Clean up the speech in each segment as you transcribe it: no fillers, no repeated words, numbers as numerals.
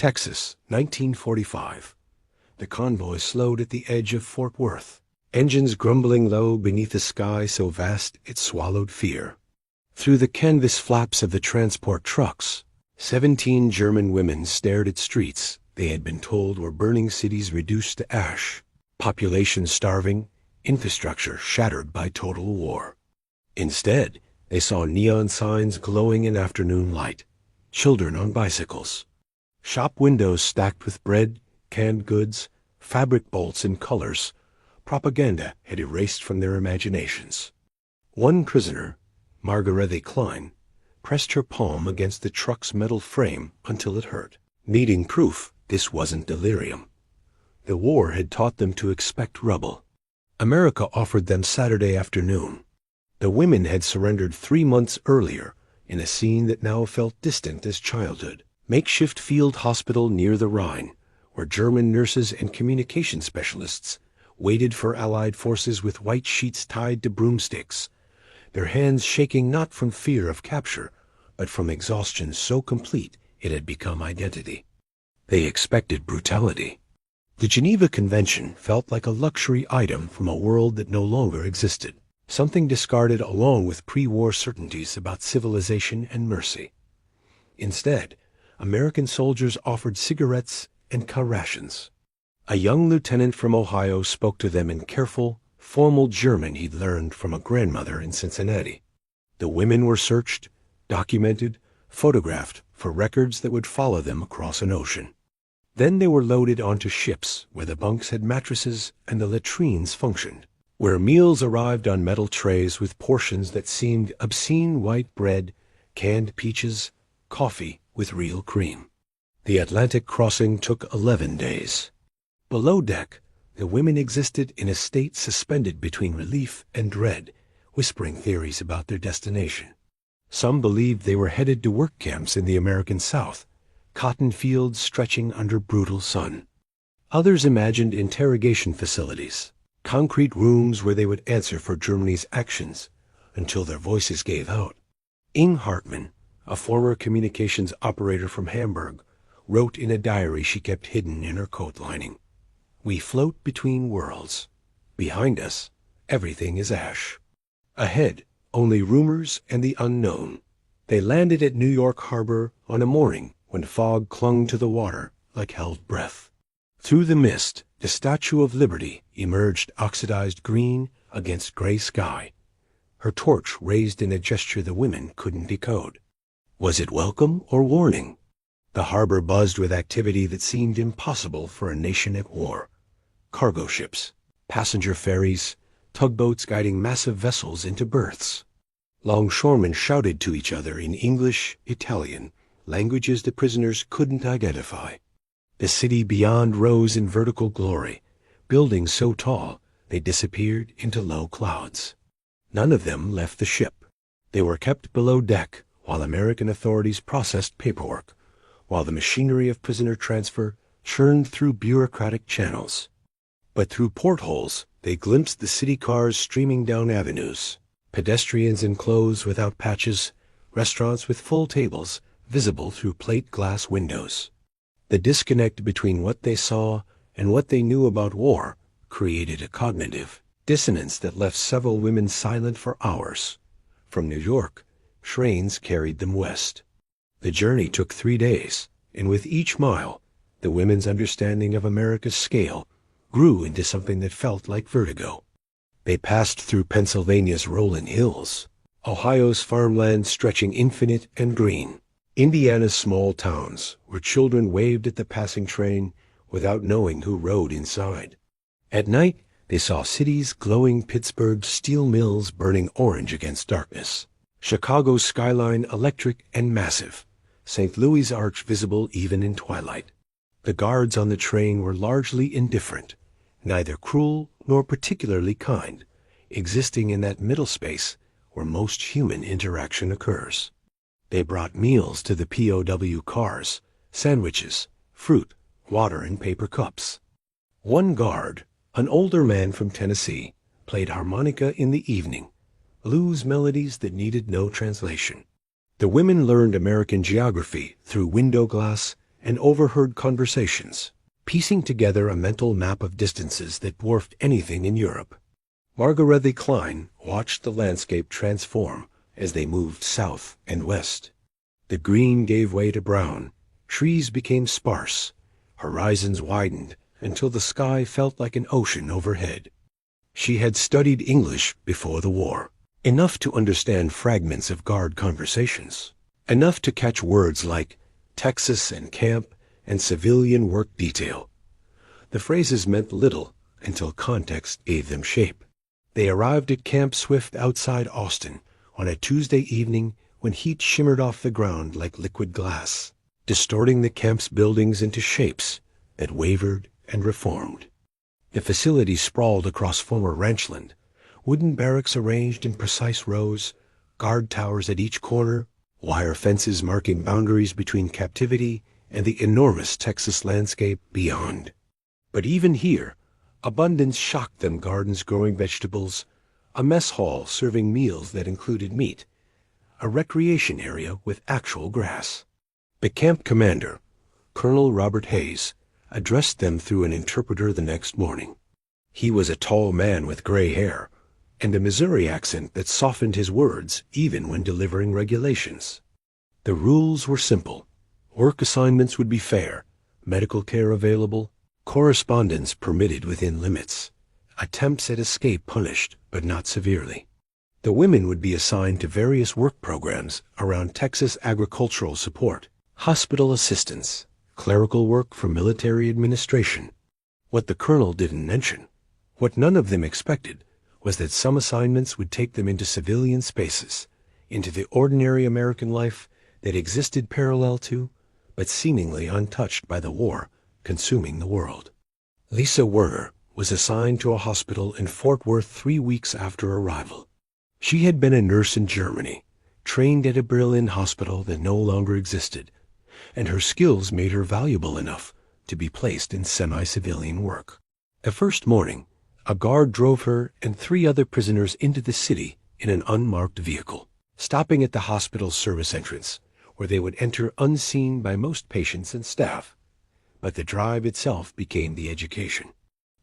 Texas, 1945. The convoy slowed at the edge of Fort Worth, engines grumbling low beneath a sky so vast it swallowed fear. Through the canvas flaps of the transport trucks, 17 German women stared at streets they had been told were burning cities reduced to ash, population starving, infrastructure shattered by total war. Instead, they saw neon signs glowing in afternoon light, children on bicycles, shop windows stacked with bread, canned goods, fabric bolts and colors propaganda had erased from their imaginations. One prisoner, Margarethe Klein, pressed her palm against the truck's metal frame until it hurt, needing proof this wasn't delirium. The war had taught them to expect rubble. America offered them Saturday afternoon. The women had surrendered 3 months earlier in a scene that now felt distant as childhood. Makeshift field hospital near the Rhine, where German nurses and communication specialists waited for Allied forces with white sheets tied to broomsticks, their hands shaking not from fear of capture, but from exhaustion so complete it had become identity. They expected brutality. The Geneva Convention felt like a luxury item from a world that no longer existed, something discarded along with pre-war certainties about civilization and mercy. Instead, American soldiers offered cigarettes and car rations. A young lieutenant from Ohio spoke to them in careful, formal German he'd learned from a grandmother in Cincinnati. The women were searched, documented, photographed for records that would follow them across an ocean. Then they were loaded onto ships where the bunks had mattresses and the latrines functioned, where meals arrived on metal trays with portions that seemed obscene white bread, canned peaches, coffee with real cream. The Atlantic crossing took 11 days. Below deck, the women existed in a state suspended between relief and dread, whispering theories about their destination. Some believed they were headed to work camps in the American South, cotton fields stretching under brutal sun. Others imagined interrogation facilities, concrete rooms where they would answer for Germany's actions until their voices gave out. Ing Hartmann, a former communications operator from Hamburg, wrote in a diary she kept hidden in her coat lining, "We float between worlds. Behind us, everything is ash. Ahead, only rumors and the unknown." They landed at New York Harbor on a morning when fog clung to the water like held breath. Through the mist, the Statue of Liberty emerged oxidized green against gray sky, her torch raised in a gesture the women couldn't decode. Was it welcome or warning? The harbor buzzed with activity that seemed impossible for a nation at war. Cargo ships, passenger ferries, tugboats guiding massive vessels into berths. Longshoremen shouted to each other in English, Italian, languages the prisoners couldn't identify. The city beyond rose in vertical glory, buildings so tall they disappeared into low clouds. None of them left the ship. They were kept below deck while American authorities processed paperwork, while the machinery of prisoner transfer churned through bureaucratic channels. But through portholes, they glimpsed the city cars streaming down avenues, pedestrians in clothes without patches, restaurants with full tables visible through plate glass windows. The disconnect between what they saw and what they knew about war created a cognitive dissonance that left several women silent for hours. From New York, trains carried them west. The journey took 3 days, and with each mile, the women's understanding of America's scale grew into something that felt like vertigo. They passed through Pennsylvania's rolling hills, Ohio's farmland stretching infinite and green, Indiana's small towns where children waved at the passing train without knowing who rode inside. At night, they saw cities glowing, Pittsburgh's steel mills burning orange against darkness, Chicago's skyline electric and massive, St. Louis' arch visible even in twilight. The guards on the train were largely indifferent, neither cruel nor particularly kind, existing in that middle space where most human interaction occurs. They brought meals to the POW cars, sandwiches, fruit, water, and paper cups. One guard, an older man from Tennessee, played harmonica in the evening, blues melodies that needed no translation. The women learned American geography through window glass and overheard conversations, piecing together a mental map of distances that dwarfed anything in Europe. Margarethe Klein watched the landscape transform as they moved south and west. The green gave way to brown, trees became sparse, horizons widened until the sky felt like an ocean overhead. She had studied English before the war, enough to understand fragments of guard conversations, enough to catch words like Texas and camp and civilian work detail. The phrases meant little until context gave them shape. They arrived at Camp Swift outside Austin on a Tuesday evening when heat shimmered off the ground like liquid glass, distorting the camp's buildings into shapes that wavered and reformed. The facility sprawled across former ranchland, wooden barracks arranged in precise rows, guard towers at each corner, wire fences marking boundaries between captivity and the enormous Texas landscape beyond. But even here, abundance shocked them: gardens growing vegetables, a mess hall serving meals that included meat, a recreation area with actual grass. The camp commander, Colonel Robert Hayes, addressed them through an interpreter the next morning. He was a tall man with gray hair and a Missouri accent that softened his words even when delivering regulations. The rules were simple. Work assignments would be fair, medical care available, correspondence permitted within limits, attempts at escape punished but not severely. The women would be assigned to various work programs around Texas agricultural support, hospital assistance, clerical work for military administration. What the colonel didn't mention, what none of them expected, was that some assignments would take them into civilian spaces, into the ordinary American life that existed parallel to, but seemingly untouched by the war consuming the world. Lisa Werner was assigned to a hospital in Fort Worth 3 weeks after arrival. She had been a nurse in Germany, trained at a Berlin hospital that no longer existed, and her skills made her valuable enough to be placed in semi-civilian work. The first morning, a guard drove her and 3 other prisoners into the city in an unmarked vehicle, stopping at the hospital's service entrance, where they would enter unseen by most patients and staff. But the drive itself became the education.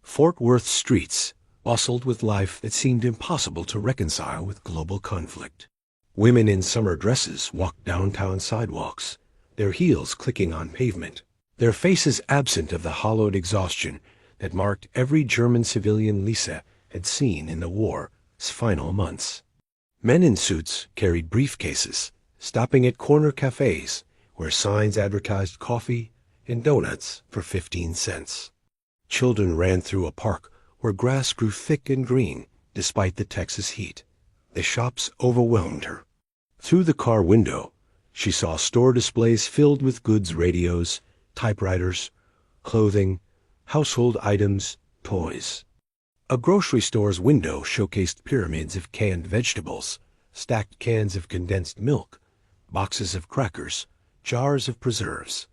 Fort Worth streets bustled with life that seemed impossible to reconcile with global conflict. Women in summer dresses walked downtown sidewalks, their heels clicking on pavement, their faces absent of the hollowed exhaustion that marked every German civilian Lisa had seen in the war's final months. Men in suits carried briefcases, stopping at corner cafes where signs advertised coffee and donuts for 15 cents. Children ran through a park where grass grew thick and green despite the Texas heat. The shops overwhelmed her. Through the car window, she saw store displays filled with goods, radios, typewriters, clothing, household items, toys. A grocery store's window showcased pyramids of canned vegetables, stacked cans of condensed milk, boxes of crackers, jars of preserves.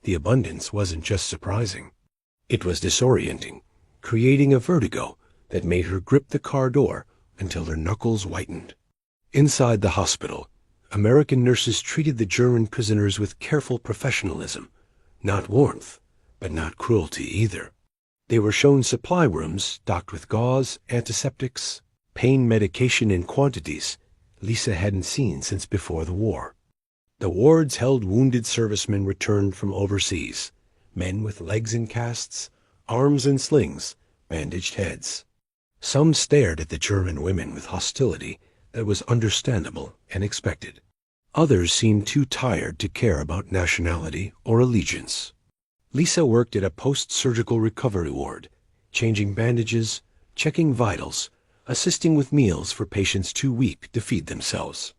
The abundance wasn't just surprising. It was disorienting, creating a vertigo that made her grip the car door until her knuckles whitened. Inside the hospital, American nurses treated the German prisoners with careful professionalism, not warmth, but not cruelty either. They were shown supply rooms stocked with gauze, antiseptics, pain medication in quantities Lisa hadn't seen since before the war. The wards held wounded servicemen returned from overseas, men with legs in casts, arms in slings, bandaged heads. Some stared at the German women with hostility that was understandable and expected. Others seemed too tired to care about nationality or allegiance. Lisa worked at a post-surgical recovery ward, changing bandages, checking vitals, assisting with meals for patients too weak to feed themselves.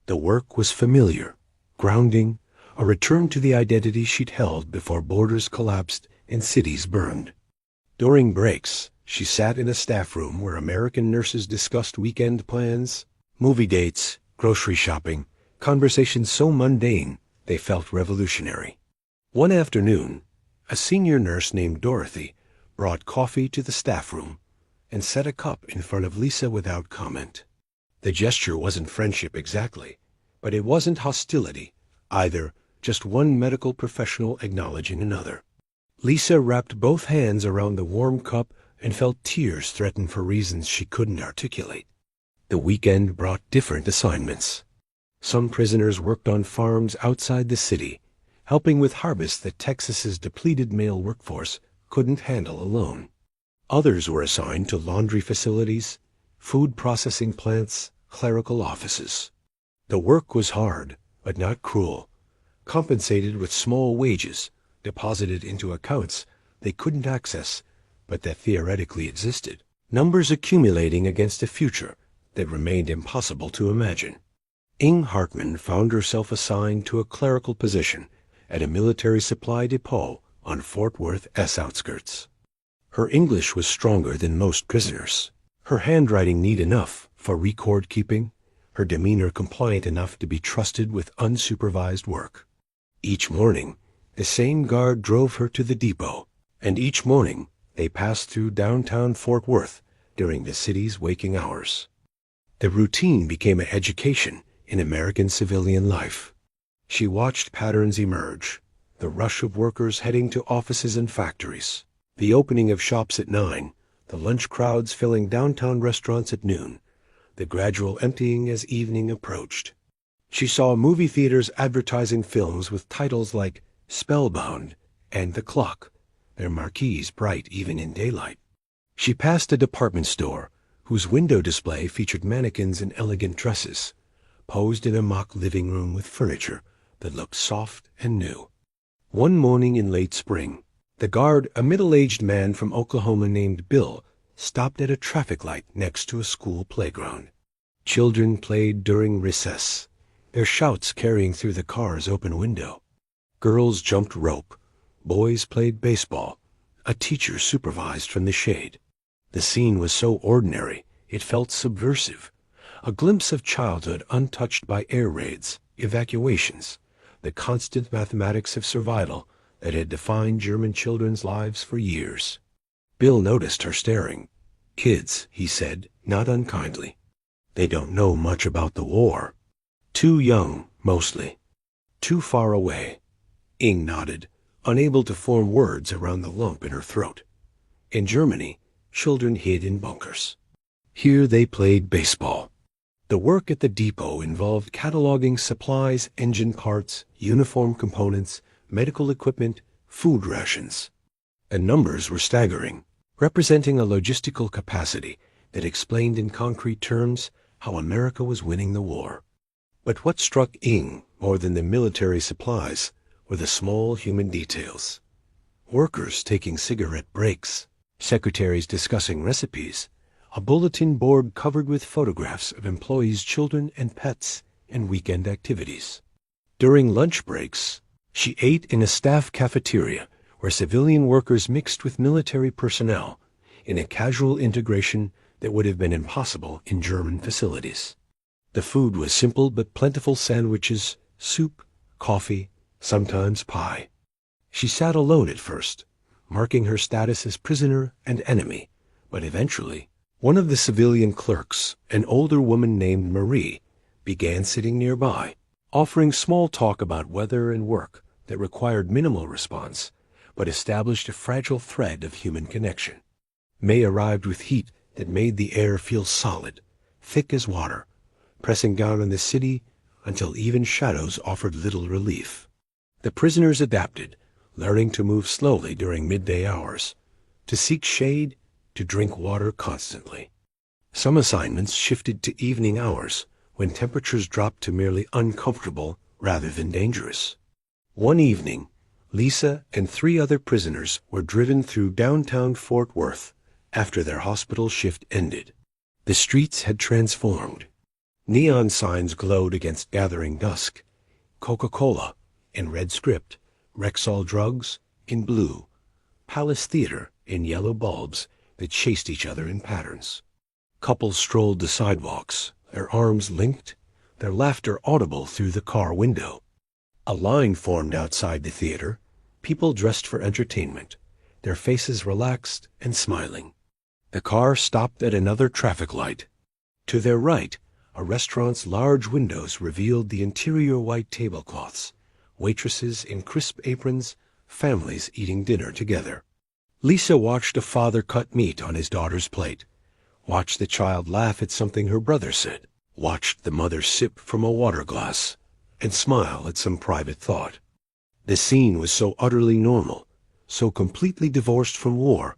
The work was familiar, grounding, a return to the identity she'd held before borders collapsed and cities burned. During breaks, she sat in a staff room where American nurses discussed weekend plans, movie dates, grocery shopping, conversations so mundane they felt revolutionary. One afternoon, a senior nurse named Dorothy brought coffee to the staff room and set a cup in front of Lisa without comment. The gesture wasn't friendship exactly, but it wasn't hostility either, just one medical professional acknowledging another. Lisa wrapped both hands around the warm cup and felt tears threaten for reasons she couldn't articulate. The weekend brought different assignments. Some prisoners worked on farms outside the city, helping with harvests that Texas's depleted male workforce couldn't handle alone. Others were assigned to laundry facilities, food processing plants, clerical offices. The work was hard, but not cruel, compensated with small wages deposited into accounts they couldn't access, but that theoretically existed, numbers accumulating against a future that remained impossible to imagine. Ing Hartman found herself assigned to a clerical position at a military supply depot on Fort Worth's outskirts. Her English was stronger than most prisoners, her handwriting neat enough for record keeping, her demeanor compliant enough to be trusted with unsupervised work. Each morning, the same guard drove her to the depot, and each morning they passed through downtown Fort Worth during the city's waking hours. The routine became an education in American civilian life. She watched patterns emerge, the rush of workers heading to offices and factories, the opening of shops at 9, the lunch crowds filling downtown restaurants at noon, the gradual emptying as evening approached. She saw movie theaters advertising films with titles like Spellbound and The Clock, their marquees bright even in daylight. She passed a department store whose window display featured mannequins in elegant dresses, posed in a mock living room with furniture that looked soft and new. One morning in late spring, the guard, a middle-aged man from Oklahoma named Bill, stopped at a traffic light next to a school playground. Children played during recess, their shouts carrying through the car's open window. Girls jumped rope, boys played baseball, a teacher supervised from the shade. The scene was so ordinary, it felt subversive, a glimpse of childhood untouched by air raids, evacuations, the constant mathematics of survival that had defined German children's lives for years. Bill noticed her staring. "Kids," he said, not unkindly. "They don't know much about the war. Too young, mostly. Too far away." Ing nodded, unable to form words around the lump in her throat. In Germany, children hid in bunkers. Here they played baseball. The work at the depot involved cataloging supplies, engine parts, uniform components, medical equipment, food rations. The numbers were staggering, representing a logistical capacity that explained in concrete terms how America was winning the war. But what struck Ing more than the military supplies were the small human details. Workers taking cigarette breaks, secretaries discussing recipes, a bulletin board covered with photographs of employees' children and pets, and weekend activities. During lunch breaks, she ate in a staff cafeteria where civilian workers mixed with military personnel in a casual integration that would have been impossible in German facilities. The food was simple but plentiful sandwiches, soup, coffee, sometimes pie. She sat alone at first, marking her status as prisoner and enemy, but eventually, one of the civilian clerks, an older woman named Marie, began sitting nearby, offering small talk about weather and work that required minimal response, but established a fragile thread of human connection. May arrived with heat that made the air feel solid, thick as water, pressing down on the city until even shadows offered little relief. The prisoners adapted, learning to move slowly during midday hours, to seek shade, to drink water constantly. Some assignments shifted to evening hours when temperatures dropped to merely uncomfortable rather than dangerous. One evening, Lisa and 3 other prisoners were driven through downtown Fort Worth after their hospital shift ended. The streets had transformed. Neon signs glowed against gathering dusk. Coca-Cola in red script, Rexall drugs in blue, Palace Theater in yellow bulbs that chased each other in patterns. Couples strolled the sidewalks, their arms linked, their laughter audible through the car window. A line formed outside the theater, people dressed for entertainment, their faces relaxed and smiling. The car stopped at another traffic light. To their right, a restaurant's large windows revealed the interior white tablecloths, waitresses in crisp aprons, families eating dinner together. Lisa watched a father cut meat on his daughter's plate, watched the child laugh at something her brother said, watched the mother sip from a water glass, and smile at some private thought. The scene was so utterly normal, so completely divorced from war,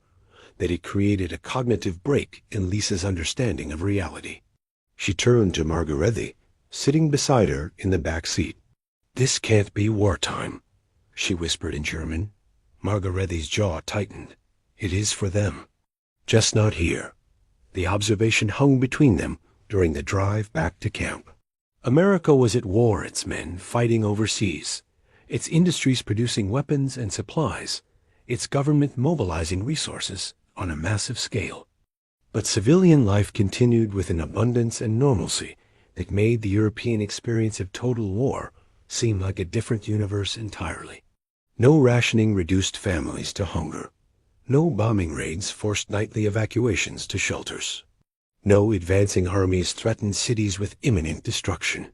that it created a cognitive break in Lisa's understanding of reality. She turned to Margarethe, sitting beside her in the back seat. "This can't be wartime," she whispered in German. Margarethe's jaw tightened. "It is for them. Just not here." The observation hung between them during the drive back to camp. America was at war, its men fighting overseas, its industries producing weapons and supplies, its government mobilizing resources on a massive scale. But civilian life continued with an abundance and normalcy that made the European experience of total war seem like a different universe entirely. No rationing reduced families to hunger. No bombing raids forced nightly evacuations to shelters. No advancing armies threatened cities with imminent destruction.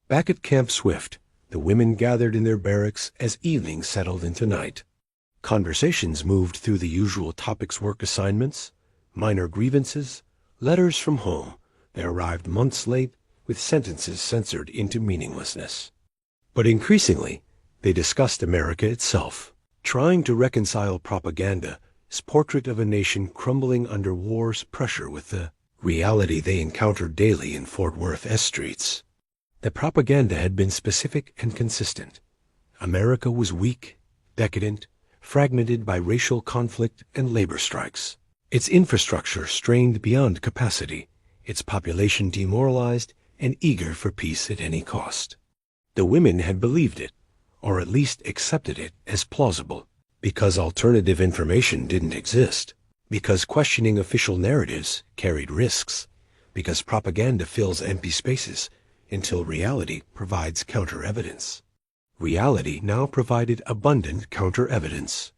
Back at Camp Swift, the women gathered in their barracks as evening settled into night. Conversations moved through the usual topics: work assignments, minor grievances, letters from home that arrived months late with sentences censored into meaninglessness. But increasingly, they discussed America itself, trying to reconcile propaganda's portrait of a nation crumbling under war's pressure with the reality they encountered daily in Fort Worth S streets. The propaganda had been specific and consistent. America was weak, decadent, fragmented by racial conflict and labor strikes. Its infrastructure strained beyond capacity, its population demoralized and eager for peace at any cost. The women had believed it, or at least accepted it as plausible, because alternative information didn't exist, because questioning official narratives carried risks, because propaganda fills empty spaces until reality provides counter-evidence. Reality now provided abundant counter-evidence.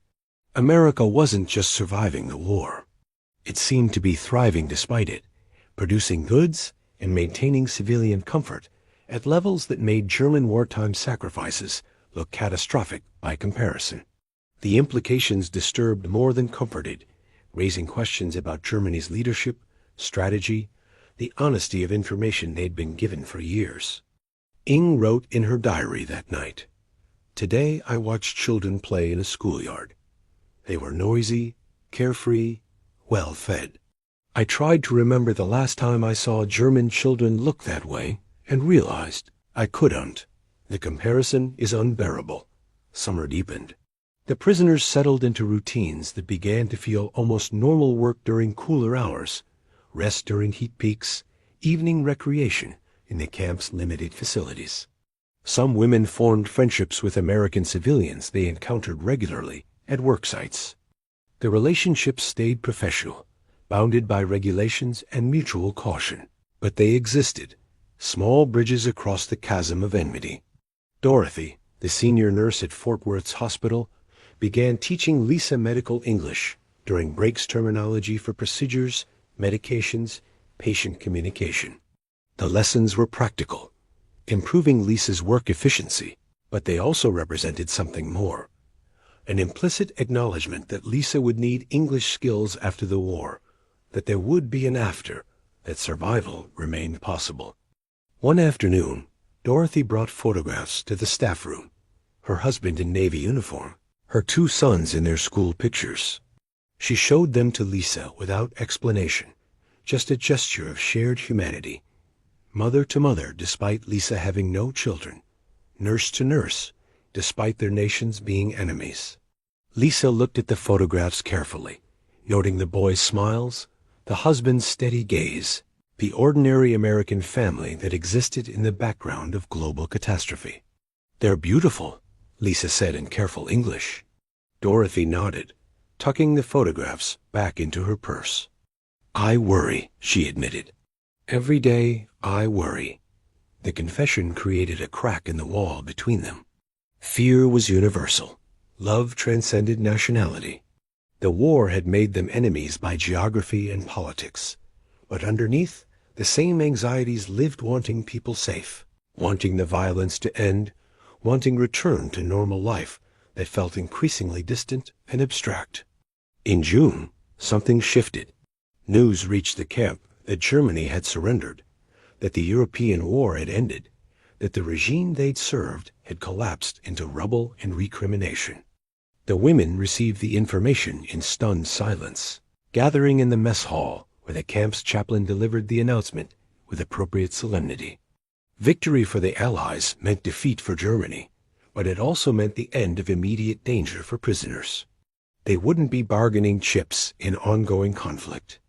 America wasn't just surviving the war. It seemed to be thriving despite it, producing goods and maintaining civilian comfort at levels that made German wartime sacrifices look catastrophic by comparison. The implications disturbed more than comforted, raising questions about Germany's leadership, strategy, the honesty of information they'd been given for years. Ing wrote in her diary that night, "Today I watched children play in a schoolyard. They were noisy, carefree, well-fed. I tried to remember the last time I saw German children look that way and realized I couldn't. The comparison is unbearable." Summer deepened. The prisoners settled into routines that began to feel almost normal: work during cooler hours, rest during heat peaks, evening recreation in the camp's limited facilities. Some women formed friendships with American civilians they encountered regularly at work sites. The relationships stayed professional, bounded by regulations and mutual caution, but they existed, small bridges across the chasm of enmity. Dorothy, the senior nurse at Fort Worth's hospital, began teaching Lisa medical English during breaks, terminology for procedures, medications, patient communication. The lessons were practical, improving Lisa's work efficiency, but they also represented something more: an implicit acknowledgement that Lisa would need English skills after the war, that there would be an after, that survival remained possible. One afternoon, Dorothy brought photographs to the staff room, her husband in Navy uniform, her 2 sons in their school pictures. She showed them to Lisa without explanation, just a gesture of shared humanity. Mother to mother, despite Lisa having no children. Nurse to nurse, despite their nations being enemies. Lisa looked at the photographs carefully, noting the boys' smiles, the husband's steady gaze, the ordinary American family that existed in the background of global catastrophe. "They're beautiful," Lisa said in careful English. Dorothy nodded, tucking the photographs back into her purse. "I worry," she admitted. "Every day I worry." The confession created a crack in the wall between them. Fear was universal. Love transcended nationality. The war had made them enemies by geography and politics. But underneath, the same anxieties lived, wanting people safe, wanting the violence to end, wanting return to normal life that felt increasingly distant and abstract. In June, something shifted. News reached the camp that Germany had surrendered, that the European war had ended, that the regime they'd served had collapsed into rubble and recrimination. The women received the information in stunned silence, gathering in the mess hall where the camp's chaplain delivered the announcement with appropriate solemnity. Victory for the Allies meant defeat for Germany, but it also meant the end of immediate danger for prisoners. They wouldn't be bargaining chips in ongoing conflict.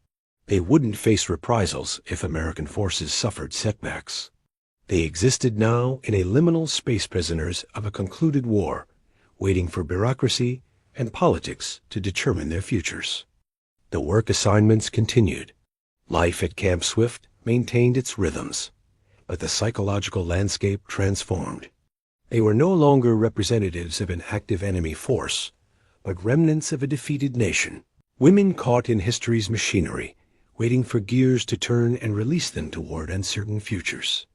They wouldn't face reprisals if American forces suffered setbacks. They existed now in a liminal space, prisoners of a concluded war, waiting for bureaucracy and politics to determine their futures. The work assignments continued. Life at Camp Swift maintained its rhythms, but the psychological landscape transformed. They were no longer representatives of an active enemy force, but remnants of a defeated nation, women caught in history's machinery, waiting for gears to turn and release them toward uncertain futures.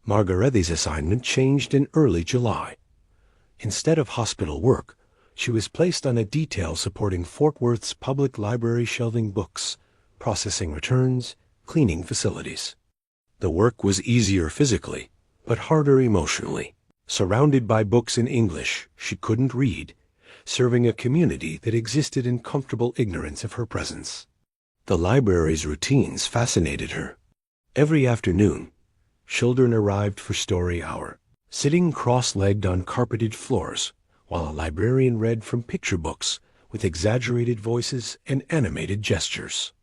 Margarethi's assignment changed in early July. Instead of hospital work, she was placed on a detail supporting Fort Worth's public library, shelving books, processing returns, cleaning facilities. The work was easier physically, but harder emotionally. Surrounded by books in English she couldn't read, serving a community that existed in comfortable ignorance of her presence. The library's routines fascinated her. Every afternoon, children arrived for story hour, sitting cross-legged on carpeted floors, while a librarian read from picture books with exaggerated voices and animated gestures.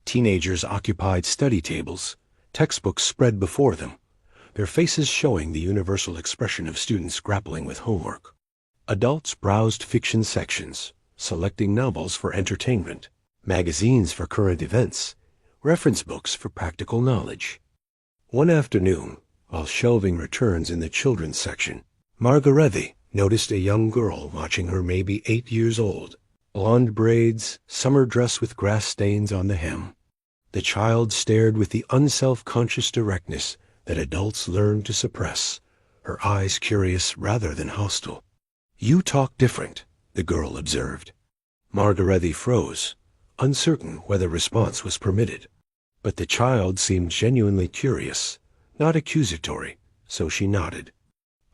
Teenagers occupied study tables, textbooks spread before them, their faces showing the universal expression of students grappling with homework. Adults browsed fiction sections, selecting novels for entertainment, magazines for current events, reference books for practical knowledge. One afternoon, while shelving returns in the children's section, Margarethi noticed a young girl watching her, maybe 8 years old. Blonde braids, summer dress with grass stains on the hem. The child stared with the unself-conscious directness that adults learn to suppress, her eyes curious rather than hostile. "You talk different," the girl observed. Margarethi froze, uncertain whether response was permitted. But the child seemed genuinely curious, not accusatory, so she nodded.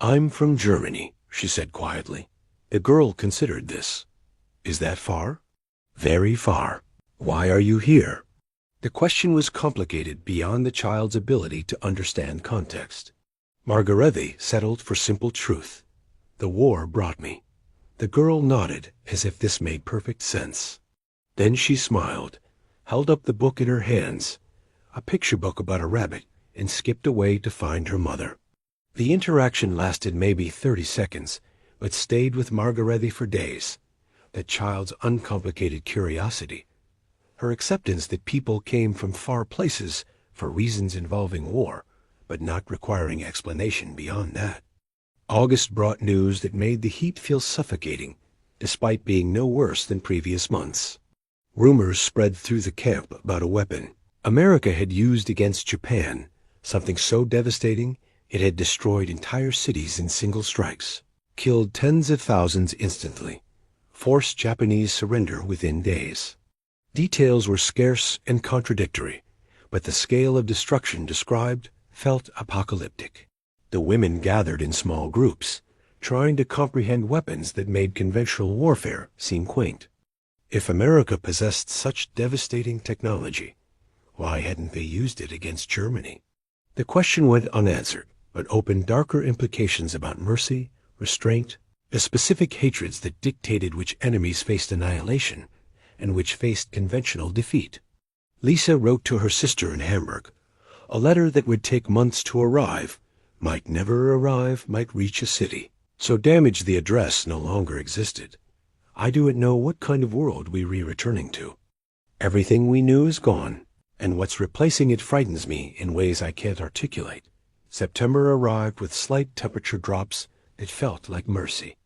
"I'm from Germany," she said quietly. The girl considered this. "Is that far?" "Very far." "Why are you here?" The question was complicated beyond the child's ability to understand context. Margarethi settled for simple truth. "The war brought me." The girl nodded as if this made perfect sense. Then she smiled, held up the book in her hands, a picture book about a rabbit, and skipped away to find her mother. The interaction lasted maybe 30 seconds, but stayed with Margarethi for days. That child's uncomplicated curiosity, her acceptance that people came from far places for reasons involving war, but not requiring explanation beyond that. August brought news that made the heat feel suffocating, despite being no worse than previous months. Rumors spread through the camp about a weapon America had used against Japan, something so devastating it had destroyed entire cities in single strikes, killed tens of thousands instantly, forced Japanese surrender within days. Details were scarce and contradictory, but the scale of destruction described felt apocalyptic. The women gathered in small groups, trying to comprehend weapons that made conventional warfare seem quaint. If America possessed such devastating technology, why hadn't they used it against Germany? The question went unanswered, but opened darker implications about mercy, restraint, the specific hatreds that dictated which enemies faced annihilation and which faced conventional defeat. Lisa wrote to her sister in Hamburg, a letter that would take months to arrive, might never arrive, might reach a city. So damaged the address no longer existed. I do not know what kind of world we are returning to. Everything we knew is gone, and what's replacing it frightens me in ways I can't articulate. September arrived with slight temperature drops that felt like mercy.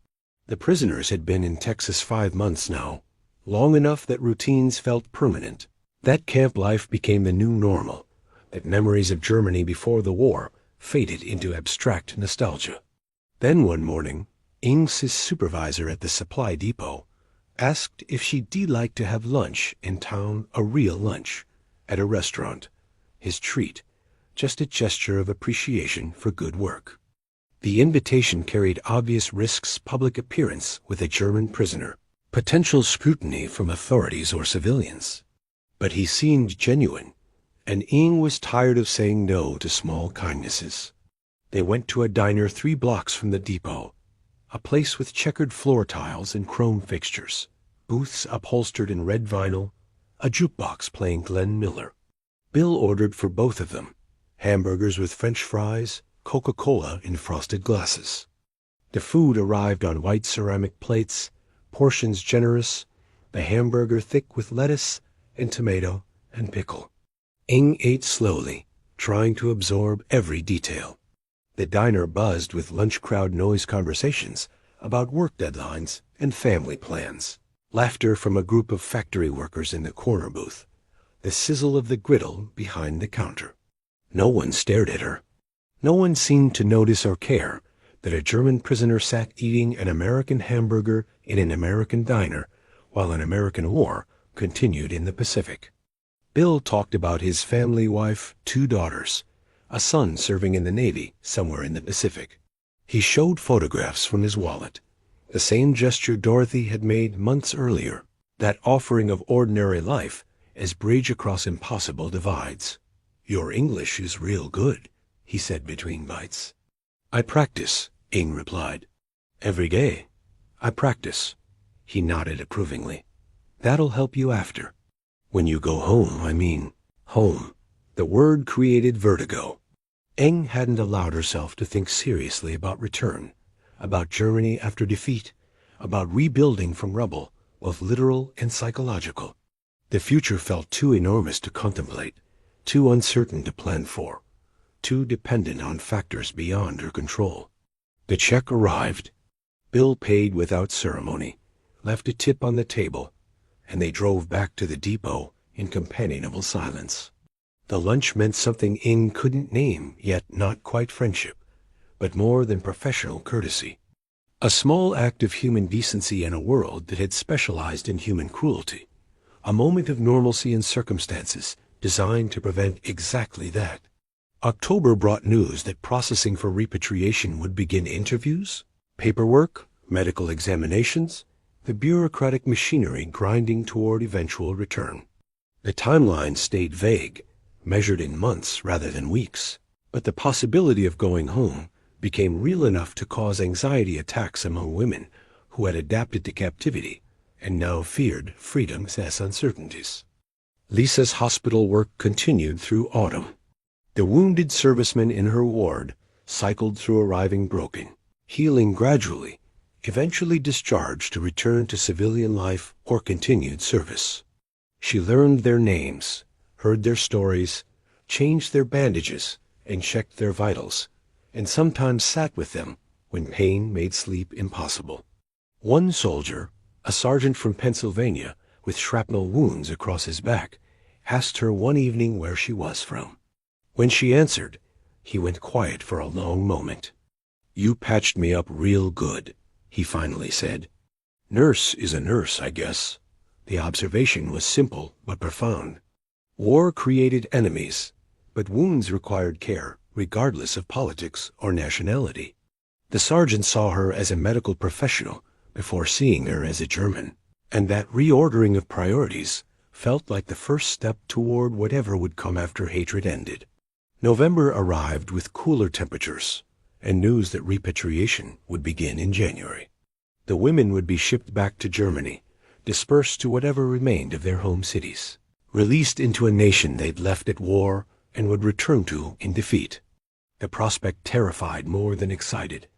The prisoners had been in Texas 5 months now, long enough that routines felt permanent. That camp life became the new normal, that memories of Germany before the war faded into abstract nostalgia. Then one morning, Ing's his supervisor at the supply depot, asked if she'd like to have lunch in town, a real lunch, at a restaurant, his treat, just a gesture of appreciation for good work. The invitation carried obvious risks: public appearance with a German prisoner, potential scrutiny from authorities or civilians. But he seemed genuine, and Ing was tired of saying no to small kindnesses. They went to a diner 3 blocks from the depot, a place with checkered floor tiles and chrome fixtures, booths upholstered in red vinyl, a jukebox playing Glenn Miller. Bill ordered for both of them, hamburgers with French fries, Coca-Cola in frosted glasses. The food arrived on white ceramic plates, portions generous, the hamburger thick with lettuce and tomato and pickle. Ing ate slowly, trying to absorb every detail. The diner buzzed with lunch crowd noise conversations about work deadlines and family plans. Laughter from a group of factory workers in the corner booth. The sizzle of the griddle behind the counter. No one stared at her. No one seemed to notice or care that a German prisoner sat eating an American hamburger in an American diner while an American war continued in the Pacific. Bill talked about his family, wife, 2 daughters, a son serving in the Navy somewhere in the Pacific. He showed photographs from his wallet, the same gesture Dorothy had made months earlier, that offering of ordinary life as bridge across impossible divides. "Your English is real good," he said between bites. "I practice," Ing replied. "Every day. I practice." He nodded approvingly. "That'll help you after. When you go home, I mean. Home." The word created vertigo. Ing hadn't allowed herself to think seriously about return, about Germany after defeat, about rebuilding from rubble, both literal and psychological. The future felt too enormous to contemplate, too uncertain to plan for, too dependent on factors beyond her control. The check arrived. Bill paid without ceremony, left a tip on the table, and they drove back to the depot in companionable silence. The lunch meant something Ing couldn't name, yet not quite friendship, but more than professional courtesy. A small act of human decency in a world that had specialized in human cruelty. A moment of normalcy in circumstances designed to prevent exactly that. October brought news that processing for repatriation would begin: interviews, paperwork, medical examinations, the bureaucratic machinery grinding toward eventual return. The timeline stayed vague, measured in months rather than weeks, but the possibility of going home became real enough to cause anxiety attacks among women who had adapted to captivity and now feared freedom's uncertainties. Lisa's hospital work continued through autumn. The wounded servicemen in her ward cycled through, arriving broken, healing gradually, eventually discharged to return to civilian life or continued service. She learned their names, heard their stories, changed their bandages, and checked their vitals, and sometimes sat with them when pain made sleep impossible. One soldier, a sergeant from Pennsylvania with shrapnel wounds across his back, asked her one evening where she was from. When she answered, he went quiet for a long moment. "You patched me up real good," he finally said. "Nurse is a nurse, I guess." The observation was simple but profound. War created enemies, but wounds required care, regardless of politics or nationality. The sergeant saw her as a medical professional before seeing her as a German, and that reordering of priorities felt like the first step toward whatever would come after hatred ended. November arrived with cooler temperatures and news that repatriation would begin in January. The women would be shipped back to Germany, dispersed to whatever remained of their home cities, released into a nation they'd left at war and would return to in defeat. The prospect terrified more than excited.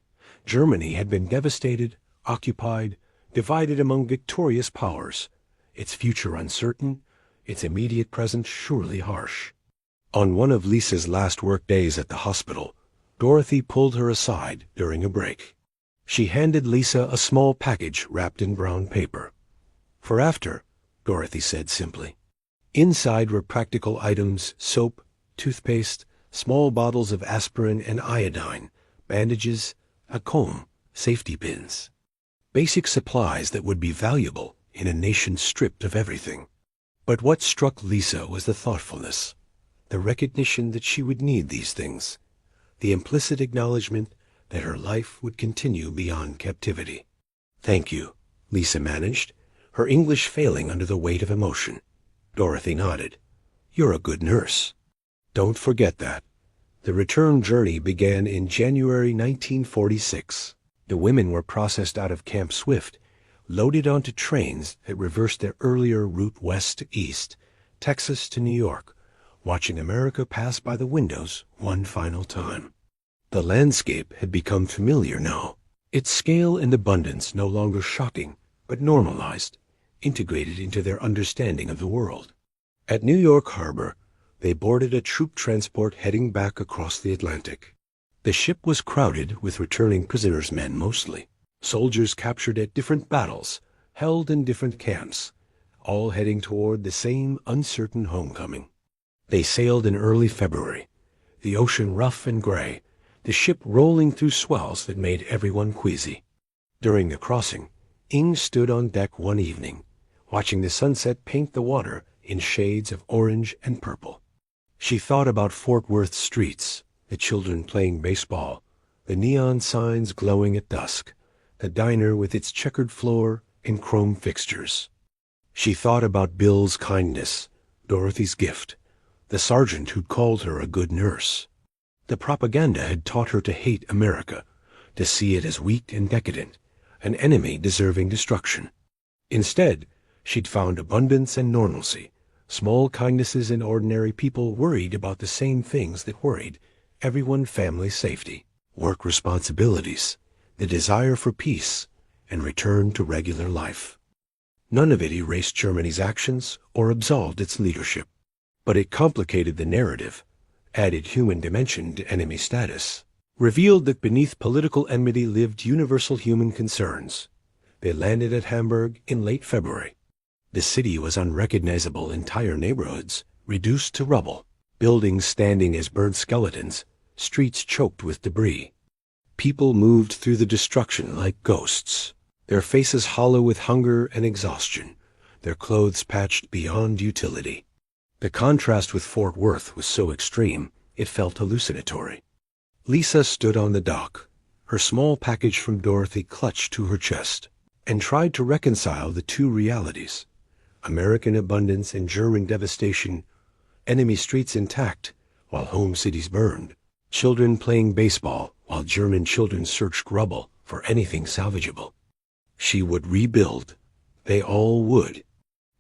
Germany had been devastated, occupied, divided among victorious powers, its future uncertain, its immediate present surely harsh. On one of Lisa's last work days at the hospital, Dorothy pulled her aside during a break. She handed Lisa a small package wrapped in brown paper. "For after," Dorothy said simply. Inside were practical items: soap, toothpaste, small bottles of aspirin and iodine, bandages, a comb, safety pins. Basic supplies that would be valuable in a nation stripped of everything. But what struck Lisa was the thoughtfulness, the recognition that she would need these things, the implicit acknowledgement that her life would continue beyond captivity. "Thank you," Lisa managed, her English failing under the weight of emotion. Dorothy nodded. "You're a good nurse." "Don't forget that." The return journey began in January 1946. The women were processed out of Camp Swift, loaded onto trains that reversed their earlier route west to east, Texas to New York, watching America pass by the windows one final time. The landscape had become familiar now, its scale and abundance no longer shocking, but normalized, integrated into their understanding of the world. At New York Harbor, they boarded a troop transport heading back across the Atlantic. The ship was crowded with returning prisoners' men mostly, soldiers captured at different battles, held in different camps, all heading toward the same uncertain homecoming. They sailed in early February, the ocean rough and gray, the ship rolling through swells that made everyone queasy. During the crossing, Ing stood on deck one evening, watching the sunset paint the water in shades of orange and purple. She thought about Fort Worth's streets, the children playing baseball, the neon signs glowing at dusk, the diner with its checkered floor and chrome fixtures. She thought about Bill's kindness, Dorothy's gift, the sergeant who'd called her a good nurse. The propaganda had taught her to hate America, to see it as weak and decadent, an enemy deserving destruction. Instead, she'd found abundance and normalcy, small kindnesses in ordinary people worried about the same things that worried everyone: family safety, work responsibilities, the desire for peace, and return to regular life. None of it erased Germany's actions or absolved its leadership, but it complicated the narrative, added human dimension to enemy status, revealed that beneath political enmity lived universal human concerns. They landed at Hamburg in late February. The city was unrecognizable, entire neighborhoods reduced to rubble, buildings standing as burnt skeletons, streets choked with debris. People moved through the destruction like ghosts, their faces hollow with hunger and exhaustion, their clothes patched beyond utility. The contrast with Fort Worth was so extreme, it felt hallucinatory. Lisa stood on the dock, her small package from Dorothy clutched to her chest, and tried to reconcile the two realities: American abundance and German devastation, enemy streets intact while home cities burned, children playing baseball while German children searched rubble for anything salvageable. She would rebuild. They all would.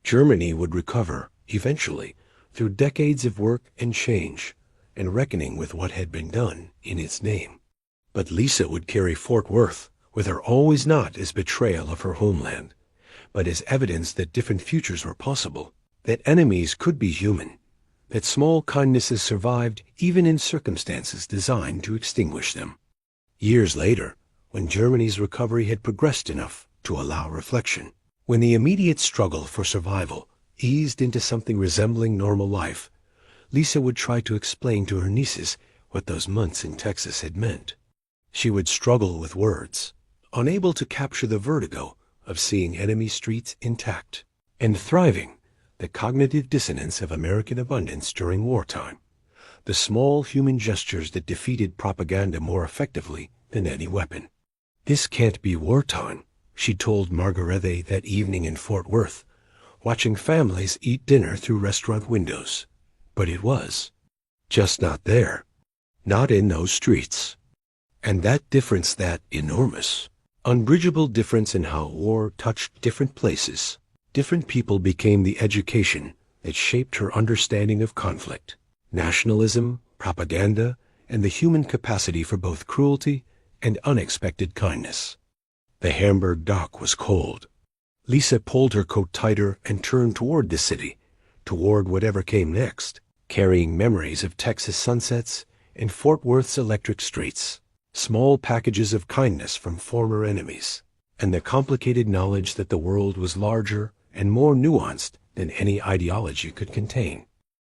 Germany would recover, eventually, through decades of work and change, and reckoning with what had been done in its name. But Lisa would carry Fort Worth with her always, not as betrayal of her homeland, but as evidence that different futures were possible, that enemies could be human, that small kindnesses survived even in circumstances designed to extinguish them. Years later, when Germany's recovery had progressed enough to allow reflection, when the immediate struggle for survival eased into something resembling normal life, Lisa would try to explain to her nieces what those months in Texas had meant. She would struggle with words, unable to capture the vertigo of seeing enemy streets intact, and thriving the cognitive dissonance of American abundance during wartime, the small human gestures that defeated propaganda more effectively than any weapon. "This can't be wartime," she told Margarete that evening in Fort Worth, watching families eat dinner through restaurant windows. But it was. Just not there. Not in those streets. And that difference, that enormous, unbridgeable difference in how war touched different places, different people, became the education that shaped her understanding of conflict, nationalism, propaganda, and the human capacity for both cruelty and unexpected kindness. The Hamburg dock was cold. Lisa pulled her coat tighter and turned toward the city, toward whatever came next, carrying memories of Texas sunsets and Fort Worth's electric streets, small packages of kindness from former enemies, and the complicated knowledge that the world was larger and more nuanced than any ideology could contain.